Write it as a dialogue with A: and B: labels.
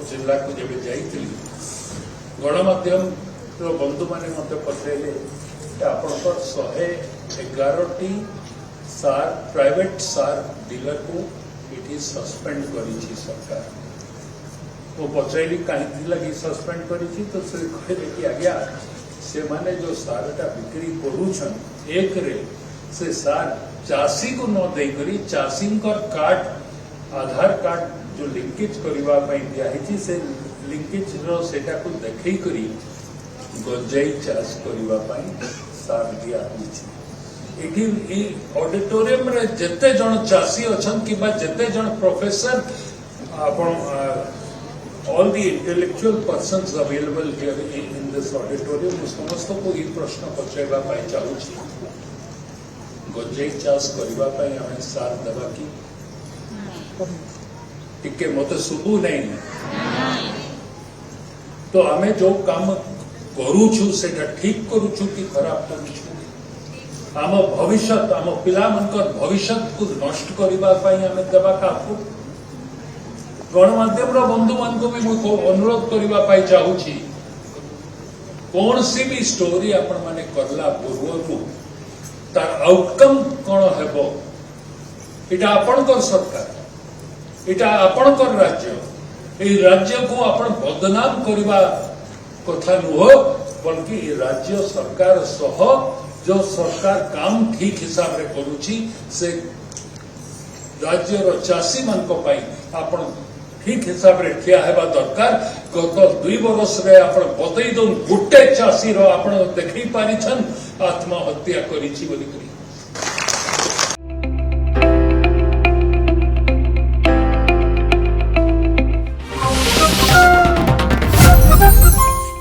A: बरगढ़ जिला को जब जाइली गणमाध्यम बंधु मैंने मत पचारे आपंकर 111टी सार प्राइवेट सार डीलर को ये सस्पेंड करी सरकार तो पचारि कहीं लगी सस्पेंड करी तो से कहले कि आज्ञा से माने जो सारटा बिक्री करूछन एक रे से सार चाषी को न दे करी चाषी कार्ड आधार कार्ड जो लिंकेज करबा पई दियाहिची से लिंकेज रो सेटा को देखै करी गंजाई चाष करबा पई सार दिया हिची एठी ई ऑडिटोरियम रे जते जण चाषी अछन किबा जते जण प्रोफेसर आपण all the intellectual persons available here in this auditorium समस्त को ई प्रश्न पचारबा पई चाहूची गंजाई चाष करबा पई हमें सार देबा की टिके मत सुबु नहीं तो आम जो काम करूछु सेटा ठीक करूछु कि खराब करूछु आम भविष्य आम पिला मनकर भविष्य को नष्ट करबा पई हमें देबा काकू गणमाध्यम बंधु मान को भी मुझे अनुरोध करबा पई चाहूची कौन सी भी स्टोरी आपण माने करला पूर्व तार आउटकम कोन हेबो इटा आपणकर सरकार इटा आपणकर राज्य ए राज्य को आपण बदनाम करबा कथा नुह बल्कि राज्य सरकार सह जो सरकार काम ठीक हिसाब रे करूची से राज्य रो चाषी मान को पाई आपण ठीक हिसाब रे ठिया हेबा दरकार गत 2 वर्ष रे आपण बतई दो गुटे चाषी रो आपण देखि पारिछन आत्महत्या करिछि बोली